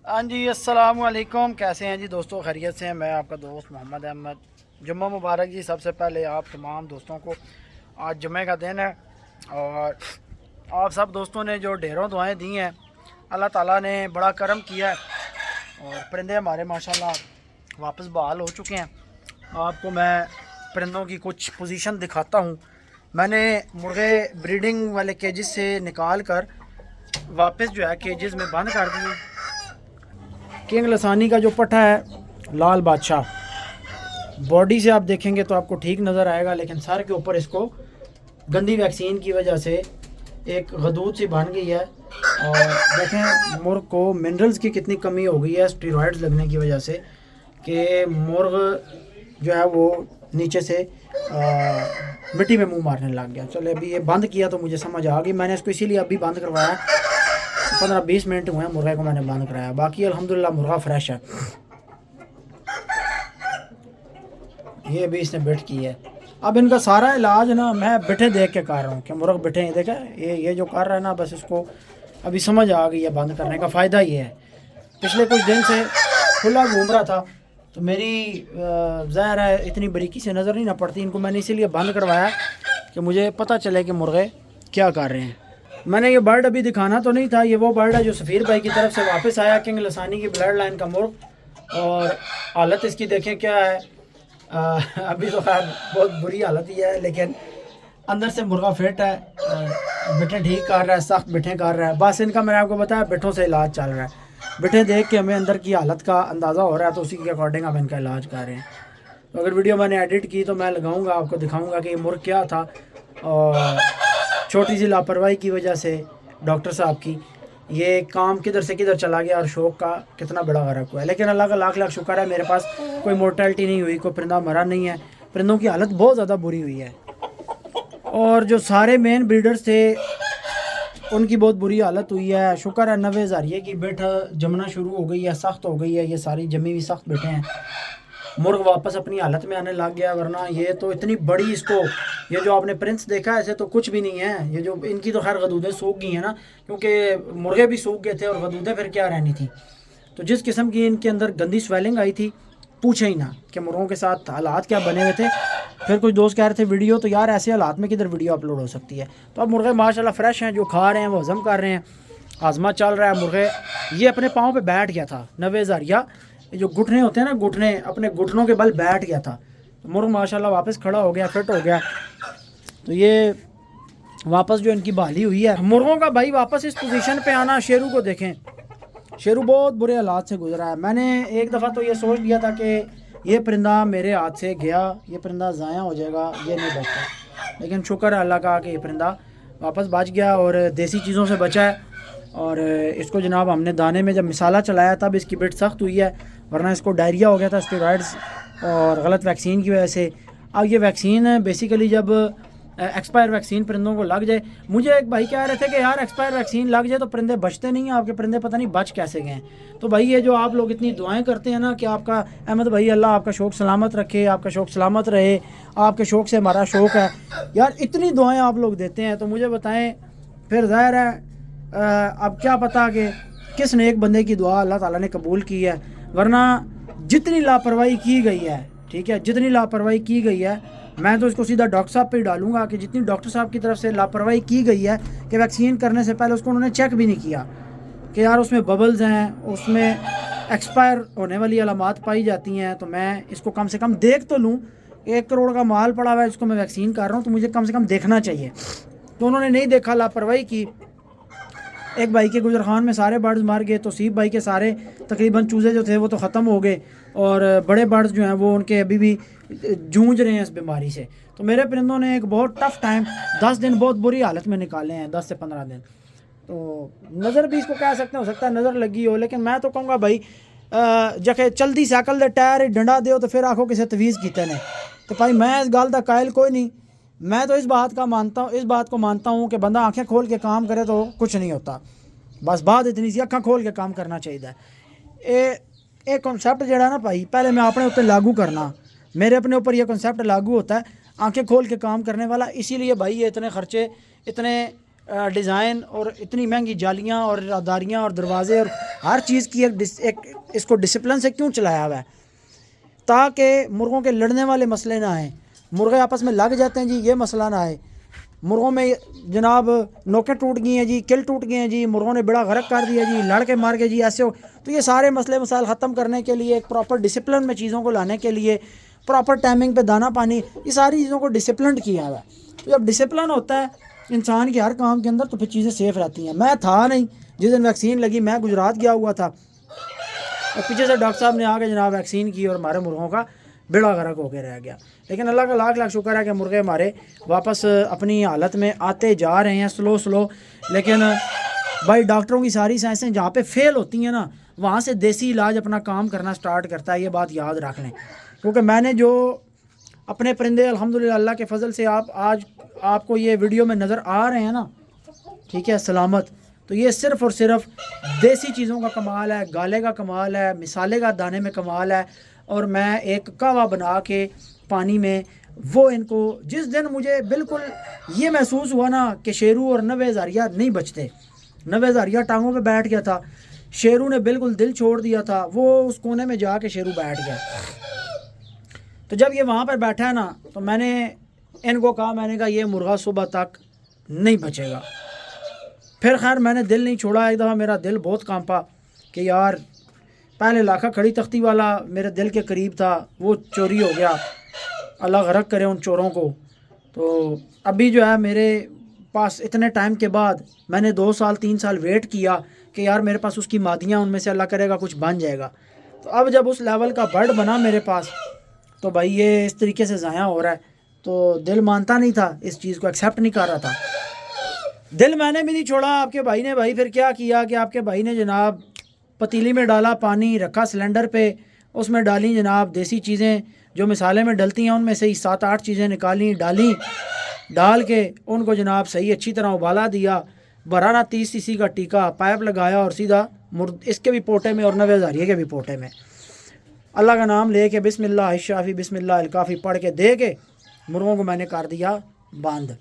ہاں جی، السلام علیکم. کیسے ہیں جی دوستوں؟ خیریت سے ہیں؟ میں آپ کا دوست محمد احمد. جمعہ مبارک جی. سب سے پہلے آپ تمام دوستوں کو آج جمعہ کا دن ہے، اور آپ سب دوستوں نے جو ڈھیروں دعائیں دی ہیں، اللہ تعالیٰ نے بڑا کرم کیا ہے اور پرندے ہمارے ماشاءاللہ واپس بحال ہو چکے ہیں. آپ کو میں پرندوں کی کچھ پوزیشن دکھاتا ہوں. میں نے مرغے بریڈنگ والے کیجز سے نکال کر واپس جو ہے کیجز میں بند کر دیے. کنگ لسانی کا جو پٹھا ہے لال بادشاہ، باڈی سے آپ دیکھیں گے تو آپ کو ٹھیک نظر آئے گا، لیکن سر کے اوپر اس کو گندی ویکسین کی وجہ سے ایک غدود سی بن گئی ہے. اور دیکھیں مرغ کو منرلز کی کتنی کمی ہو گئی ہے اسٹیرائڈز لگنے کی وجہ سے، کہ مرغ جو ہے وہ نیچے سے مٹی میں منہ مارنے لگ گیا. چلے ابھی یہ بند کیا تو مجھے سمجھ آ گئی. میں نے اس کو اسی لیے ابھی بند کروایا، 15-20 منٹ ہوئے ہیں مرغے کو میں نے بند کرایا. باقی الحمدللہ مرغا فریش ہے. یہ بھی اس نے بٹ کی ہے. اب ان کا سارا علاج نا میں بٹھے دیکھ کے کر رہا ہوں کہ مرغ بٹھے ہیں. دیکھا یہ جو کر رہا ہے نا، بس اس کو ابھی سمجھ آ گئی ہے بند کرنے کا فائدہ یہ ہے. پچھلے کچھ دن سے کھلا گھوم رہا تھا تو میری ظاہر ہے اتنی باریکی سے نظر نہیں نہ پڑتی. ان کو میں نے اسی لیے بند کروایا کہ مجھے پتہ چلے کہ مرغے کیا کر رہے ہیں. میں نے یہ برڈ ابھی دکھانا تو نہیں تھا. یہ وہ برڈ ہے جو سفیر بھائی کی طرف سے واپس آیا، کنگ لسانی کی بلڈ لائن کا مرغ. اور حالت اس کی دیکھیں کیا ہے. ابھی تو خیر بہت بری حالت ہی ہے، لیکن اندر سے مرغا فٹ ہے، بٹھیں ٹھیک کر رہا ہے، سخت بٹھیں کر رہا ہے. بس ان کا میں نے آپ کو بتایا بٹھوں سے علاج چل رہا ہے. بٹھیں دیکھ کے ہمیں اندر کی حالت کا اندازہ ہو رہا ہے، تو اسی کے اکارڈنگ ہم ان کا علاج کر رہے ہیں. تو اگر ویڈیو میں نے ایڈٹ کی تو میں لگاؤں گا، آپ کو دکھاؤں گا کہ یہ مرغ کیا تھا، اور چھوٹی سی لاپرواہی کی وجہ سے ڈاکٹر صاحب کی یہ کام کدھر سے کدھر چلا گیا، اور شوق کا کتنا بڑا غرق ہوا ہے. لیکن اللہ کا لاکھ لاکھ شکر ہے میرے پاس کوئی مورٹیلٹی نہیں ہوئی، کوئی پرندہ مرا نہیں ہے. پرندوں کی حالت بہت زیادہ بری ہوئی ہے، اور جو سارے مین بریڈرز تھے ان کی بہت بری حالت ہوئی ہے. شکر ہے 90,000 کی بٹ جمنا شروع ہو گئی ہے، سخت ہو گئی ہے. یہ ساری جمی ہوئی سخت بٹیں ہیں. مرغ واپس اپنی حالت میں آنے لگ گیا، ورنہ یہ تو اتنی بڑی اس کو، یہ جو آپ نے پرنس دیکھا ایسے تو کچھ بھی نہیں ہے. یہ جو ان کی تو خیر غدودیں سوکھ گئی ہیں نا، کیونکہ مرغے بھی سوکھ گئے تھے اور غدودیں پھر کیا رہنی تھی. تو جس قسم کی ان کے اندر گندی سویلنگ آئی تھی پوچھیں ہی نہ کہ مرغوں کے ساتھ حالات کیا بنے ہوئے تھے. پھر کچھ دوست کہہ رہے تھے ویڈیو، تو یار ایسے حالات میں کدھر ویڈیو اپلوڈ ہو سکتی ہے. تو اب مرغے ماشاءاللہ فریش ہیں، جو کھا رہے ہیں وہ ہضم کر رہے ہیں، ہاضمہ چل رہا ہے. مرغے یہ اپنے پاؤں پہ بیٹھ گیا تھا 90,000، جو گھٹنے ہوتے ہیں نا، گھٹنے اپنے گھٹنوں کے بل بیٹھ گیا تھا. مرغ ماشاءاللہ واپس کھڑا ہو گیا، فٹ ہو گیا. تو یہ واپس جو ان کی بحالی ہوئی ہے مرغوں کا بھائی، واپس اس پوزیشن پہ آنا. شیرو کو دیکھیں، شیرو بہت برے حالات سے گزرا ہے. میں نے ایک دفعہ تو یہ سوچ لیا تھا کہ یہ پرندہ میرے ہاتھ سے گیا، یہ پرندہ ضائع ہو جائے گا، یہ نہیں بچتا. لیکن شکر ہے اللہ کا کہ یہ پرندہ واپس بچ گیا اور دیسی چیزوں سے بچا ہے. اور اس کو جناب ہم نے دانے میں جب مثالہ چلایا تب اس کی بٹ سخت ہوئی ہے، ورنہ اس کو ڈائریا ہو گیا تھا اسٹیرائڈز اور غلط ویکسین کی وجہ سے. اب یہ ویکسین بیسیکلی جب ایکسپائر ویکسین پرندوں کو لگ جائے، مجھے ایک بھائی کہہ رہے تھے کہ یار ایکسپائر ویکسین لگ جائے تو پرندے بچتے نہیں ہیں، آپ کے پرندے پتہ نہیں بچ کیسے گئے ہیں. تو بھائی یہ جو آپ لوگ اتنی دعائیں کرتے ہیں نا کہ آپ کا احمد بھائی اللہ آپ کا شوق سلامت رکھے، آپ کا شوق سلامت رہے، آپ کے شوق سے ہمارا شوق ہے، یار اتنی دعائیں آپ لوگ دیتے ہیں، تو مجھے بتائیں پھر ظاہر ہے اب کیا پتہ کہ کس نے ایک بندے کی دعا اللہ تعالیٰ نے قبول کی ہے. ورنہ جتنی لاپرواہی کی گئی ہے، ٹھیک ہے، جتنی لاپرواہی کی گئی ہے، میں تو اس کو سیدھا ڈاکٹر صاحب پہ ہی ڈالوں گا کہ جتنی ڈاکٹر صاحب کی طرف سے لاپرواہی کی گئی ہے کہ ویکسین کرنے سے پہلے اس کو انہوں نے چیک بھی نہیں کیا کہ یار اس میں ببلز ہیں، اس میں ایکسپائر ہونے والی علامات پائی جاتی ہیں. تو میں اس کو کم سے کم دیکھ تو لوں. 1 کروڑ کا مال پڑا ہوا ہے جس کو میں ویکسین کر رہا ہوں، تو مجھے کم سے کم دیکھنا چاہیے. تو انہوں نے نہیں دیکھا، لاپرواہی کی. ایک بھائی کے گجرخان میں سارے برڈز مار گئے، توصیف بھائی کے سارے تقریباً چوزے جو تھے وہ تو ختم ہو گئے، اور بڑے برڈز جو ہیں وہ ان کے ابھی بھی جونج رہے ہیں اس بیماری سے. تو میرے پرندوں نے ایک بہت ٹف ٹائم 10 دن بہت بری حالت میں نکالے ہیں، 10 سے 15 دن. تو نظر بھی اس کو کہہ سکتے ہیں، ہو سکتا ہے نظر لگی ہو، لیکن میں تو کہوں گا بھائی جکھے چلدی سائیکل دے ٹائر ڈنڈا دیو تو پھر آکھو کسے تویز کیتے نے. تو بھائی میں اس گل دا قائل کوئی نہیں. میں تو اس بات کو مانتا ہوں کہ بندہ آنکھیں کھول کے کام کرے تو کچھ نہیں ہوتا. بس بات اتنی سی، اکھاں کھول کے کام کرنا چاہیے. یہ کنسیپٹ جڑا نا بھائی پہلے میں اپنے اوپر لاگو کرنا، میرے اپنے اوپر یہ کنسیپٹ لاگو ہوتا ہے آنکھیں کھول کے کام کرنے والا. اسی لیے بھائی یہ اتنے خرچے، اتنے ڈیزائن اور اتنی مہنگی جالیاں اور راداریاں اور دروازے اور ہر چیز کی ایک اس کو ڈسپلن سے کیوں چلایا ہوا ہے؟ تاکہ مرغوں کے لڑنے والے مسئلے نہ آئیں، مرغے آپس میں لگ جاتے ہیں جی، یہ مسئلہ نہ آئے، مرغوں میں جناب نوکیں ٹوٹ گئی ہیں جی، کل ٹوٹ گئے ہیں جی، مرغوں نے بڑا غرق کر دیا جی، لڑ کے مار کے جی، ایسے ہو۔ تو یہ سارے مسئلے مسائل ختم کرنے کے لیے، ایک پراپر ڈسپلن میں چیزوں کو لانے کے لیے، پراپر ٹائمنگ پہ دانہ پانی، یہ ساری چیزوں کو ڈسپلنڈ کیا ہوا ہے۔ تو جب ڈسپلن ہوتا ہے انسان کے ہر کام کے اندر تو پھر چیزیں سیف رہتی ہیں۔ میں تھا نہیں جس دن ویکسین لگی، میں گجرات گیا ہوا تھا اور پیچھے سے ڈاکٹر صاحب نے آ کے جناب ویکسین کی اور ہمارے مرغوں کا بیڑا غرق ہو کے رہ گیا۔ لیکن اللہ کا لاکھ لاکھ شکر ہے کہ مرغے ہمارے واپس اپنی حالت میں آتے جا رہے ہیں سلو۔ لیکن بھائی ڈاکٹروں کی ساری سائنسیں جہاں پہ فیل ہوتی ہیں نا، وہاں سے دیسی علاج اپنا کام کرنا سٹارٹ کرتا ہے، یہ بات یاد رکھ لیں۔ کیونکہ میں نے جو اپنے پرندے الحمدللہ اللہ کے فضل سے آج آپ کو یہ ویڈیو میں نظر آ رہے ہیں نا، ٹھیک ہے، سلامت، تو یہ صرف اور صرف دیسی چیزوں کا کمال ہے، گالے کا کمال ہے، مسالے کا دانے میں کمال ہے۔ اور میں ایک کہوا بنا کے پانی میں وہ ان کو، جس دن مجھے بالکل یہ محسوس ہوا نا کہ شیرو اور 90 ہزاریہ نہیں بچتے، 90 ہزاریہ ٹانگوں پہ بیٹھ گیا تھا، شیرو نے بالکل دل چھوڑ دیا تھا، وہ اس کونے میں جا کے شیرو بیٹھ گیا۔ تو جب یہ وہاں پر بیٹھا ہے نا تو میں نے ان کو کہا، میں نے کہا یہ مرغا صبح تک نہیں بچے گا۔ پھر خیر میں نے دل نہیں چھوڑا، ایک دفعہ میرا دل بہت کانپا کہ یار پہلے علاقہ کھڑی تختی والا میرے دل کے قریب تھا، وہ چوری ہو گیا، اللہ غرق کرے ان چوروں کو۔ تو ابھی جو ہے میرے پاس اتنے ٹائم کے بعد میں نے 2 سال 3 سال ویٹ کیا کہ یار میرے پاس اس کی مادیاں، ان میں سے اللہ کرے گا کچھ بن جائے گا۔ تو اب جب اس لیول کا برڈ بنا میرے پاس تو بھائی یہ اس طریقے سے ضائع ہو رہا ہے، تو دل مانتا نہیں تھا، اس چیز کو ایکسیپٹ نہیں کر رہا تھا۔ دل میں نے بھی نہیں چھوڑا۔ آپ کے بھائی نے بھائی پھر کیا کیا کہ آپ کے بھائی نے جناب پتیلی میں ڈالا پانی، رکھا سلنڈر پہ، اس میں ڈالیں جناب دیسی چیزیں جو مسالے میں ڈلتی ہیں، ان میں سے ہی 7-8 چیزیں نکالیں، ڈال کے ان کو جناب صحیح اچھی طرح ابالا دیا، برانا 30 cc کا ٹیکا پائپ لگایا اور سیدھا اس کے بھی پوٹے میں اور 90 ہزاریہ کے بھی پوٹے میں اللہ کا نام لے کے بسم اللہ الشافی بسم اللہ الکافی پڑھ کے دے کے مرغوں کو میں نے کر دیا بند۔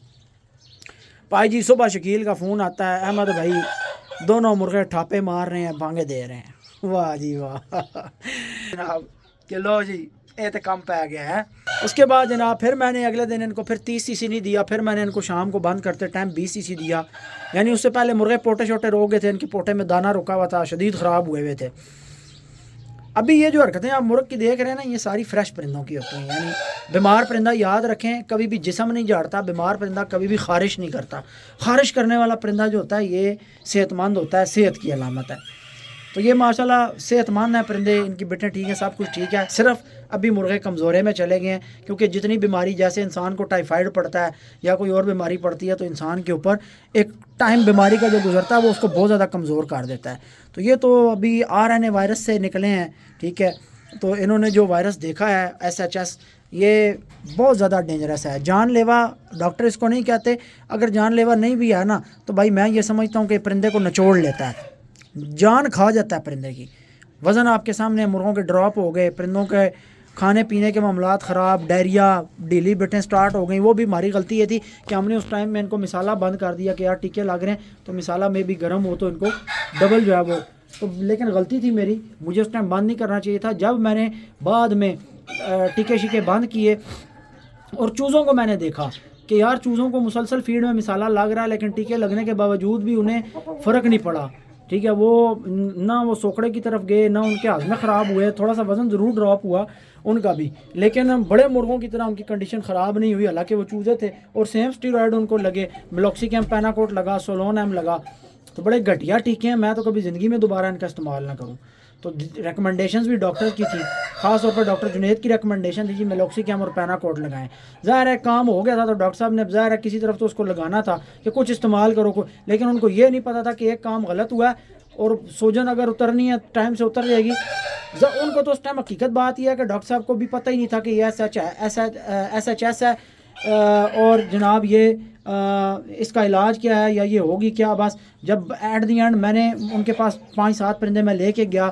پائی جی صبح شکیل کا فون آتا ہے، احمد بھائی دونوں مرغے ٹھاپے مار رہے ہیں، بانگے دے رہے ہیں۔ واہ جی واہ جناب کہ لو جی یہ تو کم پہ گیا ہے۔ اس کے بعد جناب پھر میں نے اگلے دن ان کو پھر 30 cc نہیں دیا، پھر میں نے ان کو شام کو بند کرتے ٹائم 20 cc دیا۔ یعنی اس سے پہلے مرغے پوٹے شوٹے رو گئے تھے، ان کے پوٹے میں دانہ رکا ہوا تھا، شدید خراب ہوئے ہوئے تھے۔ ابھی یہ جو حرکتیں آپ مرغ کی دیکھ رہے ہیں نا، یہ ساری فریش پرندوں کی ہوتی ہیں۔ یعنی بیمار پرندہ یاد رکھیں کبھی بھی جسم نہیں جھاڑتا، بیمار پرندہ کبھی بھی خارش نہیں کرتا۔ خارش کرنے والا پرندہ جو ہوتا ہے یہ صحت مند ہوتا ہے، صحت کی علامت ہے۔ تو یہ ماشاءاللہ صحت مند ہیں پرندے، ان کی بٹیں ٹھیک ہیں، سب کچھ ٹھیک ہے، صرف ابھی مرغے کمزورے میں چلے گئے ہیں، کیونکہ جتنی بیماری جیسے انسان کو ٹائیفائڈ پڑتا ہے یا کوئی اور بیماری پڑتی ہے تو انسان کے اوپر ایک ٹائم بیماری کا جو گزرتا ہے وہ اس کو بہت زیادہ کمزور کر دیتا ہے۔ تو یہ تو ابھی RNA وائرس سے نکلے ہیں، ٹھیک ہے، تو انہوں نے جو وائرس دیکھا ہے SHS، یہ بہت زیادہ ڈینجرس ہے، جان لیوا ڈاکٹر اس کو نہیں کہتے۔ اگر جان لیوا نہیں بھی ہے نا تو بھائی میں یہ سمجھتا ہوں کہ پرندے کو نچوڑ لیتا ہے، جان کھا جاتا ہے پرندے کی۔ وزن آپ کے سامنے، مرغوں کے ڈراپ ہو گئے، پرندوں کے کھانے پینے کے معاملات خراب، ڈائریا، ڈھیلی بٹیں سٹارٹ ہو گئیں۔ وہ بھی ہماری غلطی یہ تھی کہ ہم نے اس ٹائم میں ان کو مسالہ بند کر دیا کہ یار ٹیکے لگ رہے ہیں تو مسالہ میں بھی گرم ہو تو ان کو ڈبل جو ہے وہ تو، لیکن غلطی تھی میری، مجھے اس ٹائم بند نہیں کرنا چاہیے تھا۔ جب میں نے بعد میں ٹیکے شیکے بند کیے اور چوزوں کو میں نے دیکھا کہ یار چوزوں کو مسلسل فیڈ میں مسالہ لگ رہا ہے لیکن ٹیکے لگنے کے باوجود بھی انہیں فرق نہیں پڑا، ٹھیک ہے، وہ نہ وہ سوکڑے کی طرف گئے، نہ ان کے ہاضمے خراب ہوئے، تھوڑا سا وزن ضرور ڈراپ ہوا ان کا بھی، لیکن بڑے مرغوں کی طرح ان کی کنڈیشن خراب نہیں ہوئی، حالانکہ وہ چوزے تھے اور سیم سٹیرائڈ ان کو لگے، ملوکسیکیم پیناکوٹ لگا، سولون ایم لگا، تو بڑے گھٹیا ٹیکے ہیں، میں تو کبھی زندگی میں دوبارہ ان کا استعمال نہ کروں۔ تو ریکمنڈیشنز بھی ڈاکٹر کی تھی، خاص طور پر ڈاکٹر جنید کی ریکمنڈیشن تھی جی ملوکسیکیم اور پیناکوٹ لگائیں۔ ظاہر ہے کام ہو گیا تھا تو ڈاکٹر صاحب نے ظاہر ہے کسی طرف تو اس کو لگانا تھا کہ کچھ استعمال کرو، لیکن ان کو یہ نہیں پتا تھا کہ ایک کام غلط ہوا ہے اور سوجن اگر اترنی ہے ٹائم سے اتر جائے گی۔ ان کو تو اس ٹائم حقیقت بات یہ ہے کہ ڈاکٹر صاحب کو بھی پتہ ہی نہیں تھا کہ یہ SHS ہے اور جناب یہ اس کا علاج کیا ہے یا یہ ہوگی کیا۔ بس جب ایٹ دی اینڈ میں نے ان کے پاس 5-7 پرندے میں لے کے گیا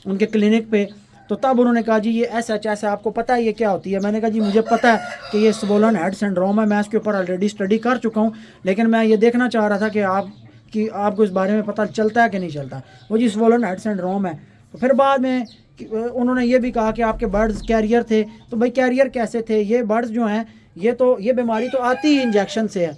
ان کے کلینک پہ، تو تب انہوں نے کہا جی یہ SHS ہے، آپ کو پتہ ہے یہ کیا ہوتی ہے؟ میں نے کہا جی مجھے پتہ ہے کہ یہ سوولن ہیڈ سنڈروم ہے، میں اس کے اوپر آلریڈی اسٹڈی کر چکا ہوں، لیکن میں یہ دیکھنا چاہ رہا تھا کہ آپ کو اس بارے میں پتہ چلتا ہے کہ نہیں چلتا۔ وہ جی سوولن ہیڈ سنڈروم ہے۔ تو پھر بعد میں انہوں نے یہ بھی کہا کہ آپ کے برڈز کیریئر تھے، تو بھائی کیریئر کیسے تھے؟ یہ برڈز جو ہیں یہ بیماری تو آتی ہی انجیکشن سے ہے،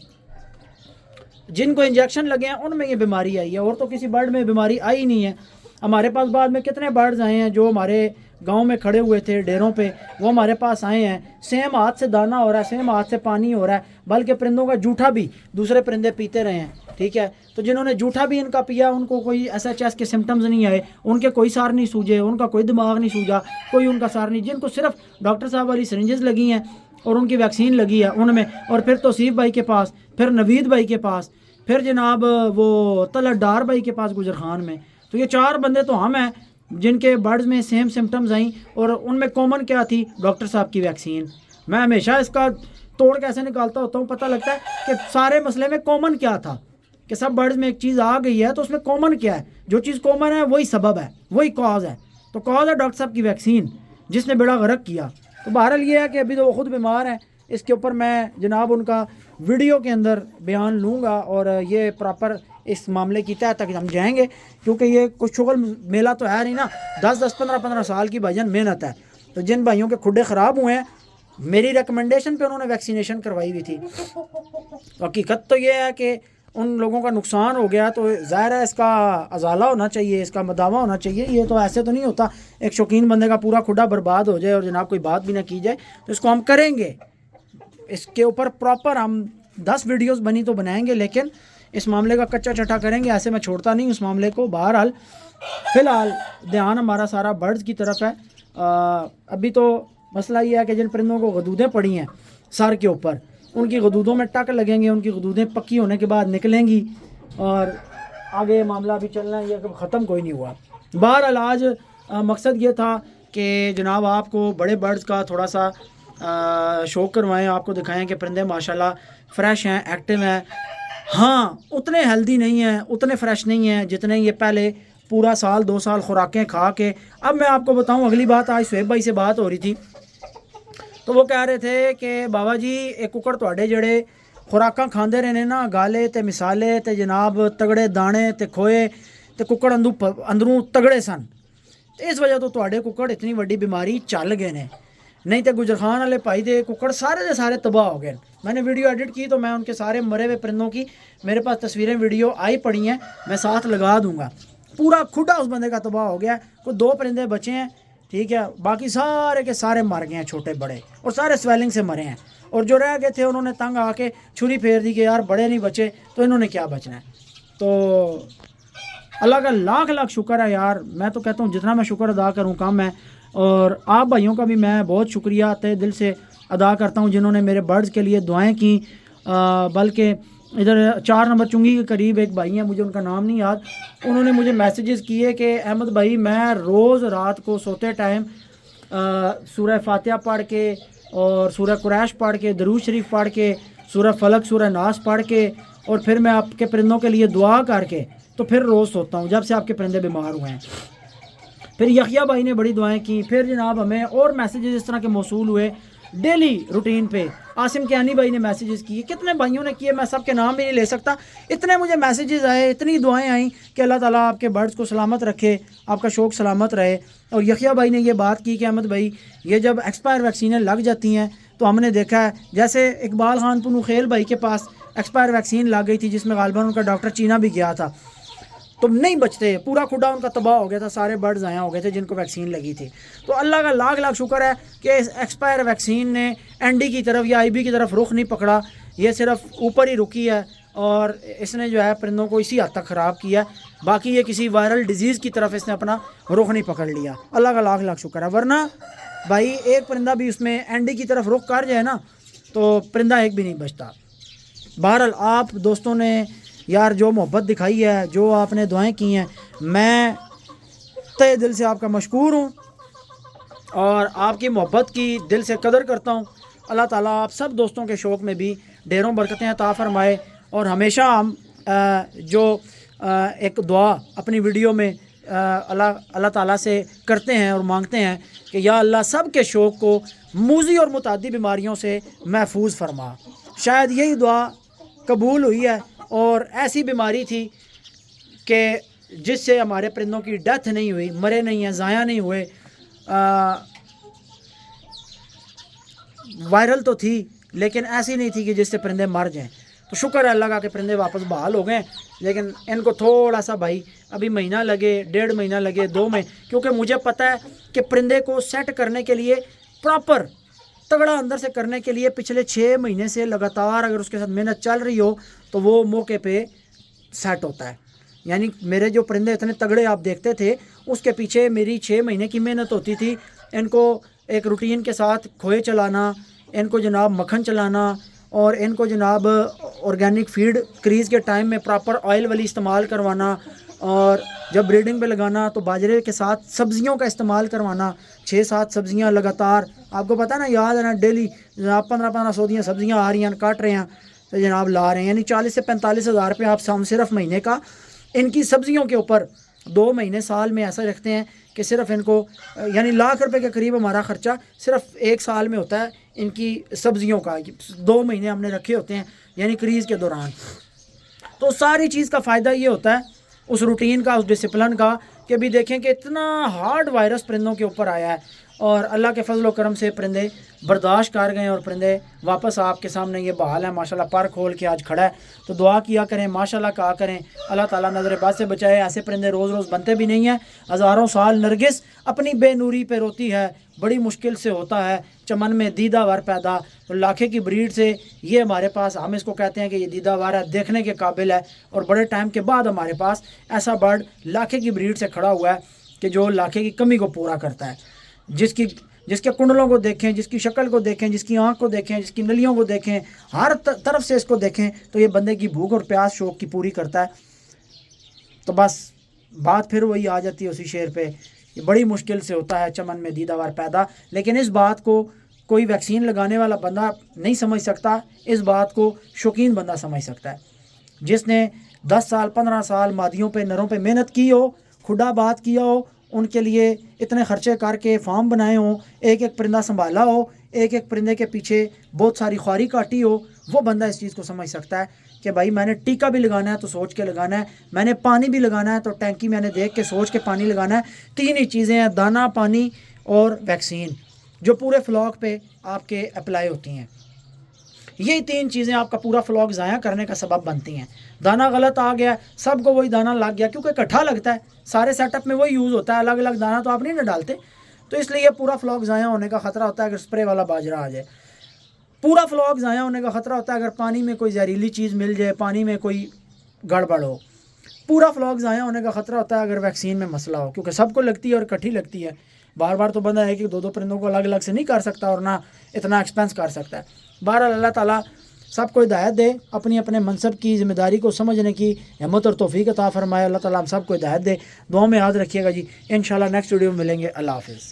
جن کو انجیکشن لگے ہیں ان میں یہ بیماری آئی ہے، اور تو کسی برڈ میں بیماری آئی نہیں ہے۔ ہمارے پاس بعد میں کتنے برڈز آئے ہیں جو ہمارے گاؤں میں کھڑے ہوئے تھے ڈیروں پہ، وہ ہمارے پاس آئے ہیں، سیم ہاتھ سے دانہ ہو رہا ہے، سیم ہاتھ سے پانی ہو رہا ہے، بلکہ پرندوں کا جوٹھا بھی دوسرے پرندے پیتے رہے ہیں، ٹھیک ہے؟ تو جنہوں نے جوٹھا بھی ان کا پیا ان کو کوئی SHS کے سمٹمز نہیں آئے، ان کے کوئی سار نہیں سوجے، ان کا کوئی دماغ نہیں سوجا، کوئی ان کا سار نہیں، جن کو صرف ڈاکٹر صاحب والی سرنجز لگی ہیں اور ان کی ویکسین لگی ہے ان میں، اور پھر توصیف بھائی کے پاس، پھر نوید بھائی کے پاس، پھر جناب وہ طلعت ڈار بھائی کے پاس گجر خان میں، تو یہ 4 بندے تو ہم ہیں جن کے برڈز میں سیم سمٹمز آئیں، اور ان میں کامن کیا تھی؟ ڈاکٹر صاحب کی ویکسین۔ میں ہمیشہ اس کا توڑ کیسے نکالتا ہوتا ہوں، پتہ لگتا ہے کہ سارے مسئلے میں کامن کیا تھا، کہ سب برڈز میں ایک چیز آ گئی ہے تو اس میں کامن کیا ہے؟ جو چیز کامن ہے وہی سبب ہے، وہی کاز ہے، تو کاز ہے ڈاکٹر صاحب کی ویکسین جس نے بیڑا غرق کیا۔ تو بہرحال یہ ہے کہ ابھی تو وہ خود بیمار ہیں، اس کے اوپر میں جناب ان کا ویڈیو کے اندر بیان لوں گا، اور یہ پراپر اس معاملے کی تہہ تک ہم جائیں گے، کیونکہ یہ کچھ شغل میلہ تو ہے نہیں نا، 10 15 سال کی بھائیجان محنت ہے۔ تو جن بھائیوں کے کھڈے خراب ہوئے ہیں، میری ریکمنڈیشن پہ انہوں نے ویکسینیشن کروائی ہوئی تھی، حقیقت تو یہ ہے کہ ان لوگوں کا نقصان ہو گیا، تو ظاہر ہے اس کا ازالہ ہونا چاہیے، اس کا مداوع ہونا چاہیے۔ یہ تو ایسے تو نہیں ہوتا ایک شوقین بندے کا پورا کھڈا برباد ہو جائے اور جناب کوئی بات بھی نہ کی جائے، تو اس کو ہم کریں گے، اس کے اوپر پراپر ہم 10 ویڈیوز بنی تو بنائیں گے، لیکن اس معاملے کا کچا چٹا کریں گے، ایسے میں چھوڑتا نہیں اس معاملے کو۔ بہرحال فی الحال دھیان ہمارا سارا برڈز کی طرف ہے۔ ابھی تو مسئلہ یہ ہے کہ جن پرندوں کو غدودیں پڑی ہیں سر کے اوپر، ان کی غدودوں میں ٹک لگیں گے، ان کی غدودیں پکی ہونے کے بعد نکلیں گی، اور آگے معاملہ بھی چلنا ہے، یہ ختم کوئی نہیں ہوا۔ بہرحال آج مقصد یہ تھا کہ جناب آپ کو بڑے برڈز کا تھوڑا سا شوق کروائیں، آپ کو دکھائیں کہ پرندے ماشاءاللہ فریش ہیں، ایکٹیو ہیں۔ ہاں اتنے ہیلدی نہیں ہیں، اتنے فریش نہیں ہیں جتنے یہ پہلے پورا سال 2 سال خوراکیں کھا کے۔ اب میں آپ کو بتاؤں اگلی بات، آج شعیب بھائی سے بات ہو رہی تھی، تو وہ کہہ رہے تھے کہ بابا جی ایک ککڑ تواڈے جڑے خوراکاں کھاندے رہنے نا، گالے تے مسالے تے جناب تگڑے دانے تے کھوئے تے ککڑ اندروں تگڑے سن، اس وجہ تو تواڈے ککڑ اتنی وڈی بیماری چل گئے نے، نہیں تے گجر خان والے بھائی دے ککڑ سارے دے سارے تباہ ہو گئے۔ میں نے ویڈیو ایڈٹ کی تو میں ان کے سارے مرے ہوئے پرندوں کی میرے پاس تصویریں ویڈیو آئی پڑی ہیں، میں ساتھ لگا دوں گا۔ پورا کھڈا اس بندے کا تباہ ہو گیا، کوئی 2 پرندے بچے ہیں، ٹھیک ہے، باقی سارے کے سارے مر گئے ہیں، چھوٹے بڑے، اور سارے سویلنگ سے مرے ہیں، اور جو رہ گئے تھے انہوں نے تنگ آ کے چھری پھیر دی کہ یار بڑے نہیں بچے تو انہوں نے کیا بچنا ہے۔ تو اللہ کا لاکھ لاکھ شکر ہے یار، میں تو کہتا ہوں جتنا میں شکر ادا کروں کم ہے، اور آپ بھائیوں کا بھی میں بہت شکریہ تہ دل سے ادا کرتا ہوں جنہوں نے میرے برڈز کے لیے دعائیں کی۔ بلکہ ادھر 4 نمبر چنگی کے قریب ایک بھائی ہیں، مجھے ان کا نام نہیں یاد، انہوں نے مجھے میسیجز کیے کہ احمد بھائی میں روز رات کو سوتے ٹائم سورہ فاتحہ پڑھ کے اور سورہ قریش پڑھ کے، درود شریف پڑھ کے، سورہ فلق سورہ ناس پڑھ کے، اور پھر میں آپ کے پرندوں کے لیے دعا کر کے تو پھر روز سوتا ہوں جب سے آپ کے پرندے بیمار ہوئے ہیں۔ پھر یحییٰ بھائی نے بڑی دعائیں کی، پھر جناب ہمیں اور میسیجز اس طرح کے موصول ہوئے ڈیلی روٹین پہ۔ عاصم کیانی بھائی نے میسیجز کیے، کتنے بھائیوں نے کیے، میں سب کے نام بھی نہیں لے سکتا، اتنے مجھے میسیجز آئے، اتنی دعائیں آئیں کہ اللہ تعالیٰ آپ کے برڈز کو سلامت رکھے، آپ کا شوق سلامت رہے۔ اور یحییٰ بھائی نے یہ بات کی کہ احمد بھائی یہ جب ایکسپائر ویکسینیں لگ جاتی ہیں تو ہم نے دیکھا ہے، جیسے اقبال خان پنو خیل بھائی کے پاس ایکسپائر ویکسین لگ گئی تھی جس میں غالباً ان کا ڈاکٹر چینا بھی گیا تھا، تو نہیں بچتے، پورا کھڈا ان کا تباہ ہو گیا تھا، سارے برڈز ضائع ہو گئے تھے جن کو ویکسین لگی تھی۔ تو اللہ کا لاکھ لاکھ شکر ہے کہ اس ایکسپائر ویکسین نے این ڈی کی طرف یا آئی بی کی طرف رخ نہیں پکڑا، یہ صرف اوپر ہی رکی ہے، اور اس نے جو ہے پرندوں کو اسی حد تک خراب کیا، باقی یہ کسی وائرل ڈیزیز کی طرف اس نے اپنا رخ نہیں پکڑ لیا۔ اللہ کا لاکھ لاکھ شکر ہے، ورنہ بھائی ایک پرندہ بھی اس میں این ڈی کی طرف رخ کر جائے نا تو پرندہ ایک بھی نہیں بچتا۔ بہرحال آپ دوستوں نے یار جو محبت دکھائی ہے، جو آپ نے دعائیں کی ہیں، میں تہ دل سے آپ کا مشکور ہوں، اور آپ کی محبت کی دل سے قدر کرتا ہوں۔ اللہ تعالیٰ آپ سب دوستوں کے شوق میں بھی ڈھیروں برکتیں عطا فرمائے، اور ہمیشہ ہم جو ایک دعا اپنی ویڈیو میں اللہ تعالیٰ سے کرتے ہیں اور مانگتے ہیں کہ یا اللہ سب کے شوق کو موذی اور متعدی بیماریوں سے محفوظ فرما. شاید یہی دعا قبول ہوئی ہے، اور ایسی بیماری تھی کہ جس سے ہمارے پرندوں کی ڈیتھ نہیں ہوئی، مرے نہیں ہیں، ضائع نہیں ہوئے. وائرل تو تھی لیکن ایسی نہیں تھی کہ جس سے پرندے مر جائیں. تو شکر ہے اللہ کا کہ پرندے واپس بحال ہو گئے. لیکن ان کو تھوڑا سا بھائی ابھی مہینہ لگے، 1.5 مہینہ لگے، 2 مہینے، کیونکہ مجھے پتہ ہے کہ پرندے کو سیٹ کرنے کے لیے پراپر تگڑا اندر سے کرنے کے لیے پچھلے 6 مہینے سے لگاتار اگر اس کے ساتھ محنت چل رہی ہو تو وہ موقع پہ سیٹ ہوتا ہے. یعنی میرے جو پرندے اتنے تگڑے آپ دیکھتے تھے اس کے پیچھے میری 6 مہینے کی محنت ہوتی تھی. ان کو ایک روٹین کے ساتھ کھوئے چلانا، ان کو جناب مکھن چلانا، اور ان کو جناب آرگینک فیڈ کریز کے ٹائم میں پراپر آئل والی استعمال کروانا، اور جب بریڈنگ پہ لگانا تو باجرے کے ساتھ سبزیوں کا استعمال کروانا. 6-7 سبزیاں لگاتار، آپ کو پتہ ہے نا، یاد ہے نا، ڈیلی جناب 1500 دیاں سبزیاں آ رہی ہیں، کاٹ رہے ہیں تو جناب لا رہے ہیں. یعنی 40 سے 45 ہزار روپے آپ صرف مہینے کا ان کی سبزیوں کے اوپر 2 مہینے سال میں ایسا رکھتے ہیں کہ صرف ان کو یعنی لاکھ روپے کے قریب ہمارا خرچہ صرف 1 سال میں ہوتا ہے ان کی سبزیوں کا. 2 مہینے ہم نے رکھے ہوتے ہیں یعنی کریز کے دوران. تو ساری چیز کا فائدہ یہ ہوتا ہے اس روٹین کا، اس ڈسپلن کا، کہ بھی دیکھیں کہ اتنا ہارڈ وائرس پرندوں کے اوپر آیا ہے اور اللہ کے فضل و کرم سے پرندے برداشت کر گئے اور پرندے واپس آپ کے سامنے یہ بحال ہے ماشاءاللہ، پر کھول کے آج کھڑا ہے. تو دعا کیا کریں، ماشاءاللہ کہا کریں، اللہ تعالیٰ نظر بد سے بچائے. ایسے پرندے روز روز بنتے بھی نہیں ہیں. ہزاروں سال نرگس اپنی بے نوری پہ روتی ہے، بڑی مشکل سے ہوتا ہے چمن میں دیدہ ور پیدا. تو لاکھے کی بریڈ سے یہ ہمارے پاس، ہم اس کو کہتے ہیں کہ یہ دیدہ ور ہے، دیکھنے کے قابل ہے. اور بڑے ٹائم کے بعد ہمارے پاس ایسا برڈ لاکھے کی بریڈ سے کھڑا ہوا ہے کہ جو لاکھے کی کمی کو پورا کرتا ہے. جس کے کنڈلوں کو دیکھیں، جس کی شکل کو دیکھیں، جس کی آنکھ کو دیکھیں، جس کی نلیوں کو دیکھیں، ہر طرف سے اس کو دیکھیں تو یہ بندے کی بھوک اور پیاس شوق کی پوری کرتا ہے. تو بس بات پھر وہی آ جاتی ہے اسی شعر پہ، یہ بڑی مشکل سے ہوتا ہے چمن میں دیدہ ور پیدا. لیکن اس بات کو کوئی ویکسین لگانے والا بندہ نہیں سمجھ سکتا، اس بات کو شوقین بندہ سمجھ سکتا ہے. جس نے 10 سال 15 سال مادیوں پہ، نروں پہ محنت کی ہو، کھڈا بات کیا ہو، ان کے لیے اتنے خرچے کر کے فارم بنائے ہوں، ایک ایک پرندہ سنبھالا ہو، ایک ایک پرندے کے پیچھے بہت ساری خواری کاٹی ہو، وہ بندہ اس چیز کو سمجھ سکتا ہے کہ بھائی میں نے ٹیکا بھی لگانا ہے تو سوچ کے لگانا ہے، میں نے پانی بھی لگانا ہے تو ٹینکی میں نے دیکھ کے سوچ کے پانی لگانا ہے. 3 ہی چیزیں ہیں، دانہ، پانی اور ویکسین، جو پورے فلاک پہ آپ کے اپلائی ہوتی ہیں. یہی 3 چیزیں آپ کا پورا فلاک ضائع کرنے کا سبب بنتی ہیں. دانہ غلط آ گیا، سب کو وہی دانہ لگ گیا، کیونکہ اکٹھا لگتا ہے، سارے سیٹ اپ میں وہی یوز ہوتا ہے، الگ الگ دانہ تو آپ نہیں نہ ڈالتے. تو اس لیے یہ پورا فلاک ضائع ہونے کا خطرہ ہوتا ہے اگر اسپرے والا باجرا آ جائے. پورا فلاک ضائع ہونے کا خطرہ ہوتا ہے اگر پانی میں کوئی زہریلی چیز مل جائے، پانی میں کوئی گڑبڑ ہو. پورا فلاک ضائع ہونے کا خطرہ ہوتا ہے اگر ویکسین میں مسئلہ ہو، کیونکہ سب کو لگتی ہے اور اکٹھی لگتی ہے. بار بار تو بندہ ہے کہ 2 پرندوں کو الگ الگ سے نہیں کر سکتا اور نہ اتنا ایکسپینس کر سکتا ہے. بہرحال اللہ تعالیٰ سب کو ہدایت دے، اپنی اپنے منصب کی ذمہ داری کو سمجھنے کی ہمت اور توفیق عطا فرمائے. اللہ تعالیٰ ہم سب کو ہدایت دے. دعاؤں میں یاد رکھیے گا جی. انشاءاللہ نیکسٹ ویڈیو میں ملیں گے. اللہ حافظ.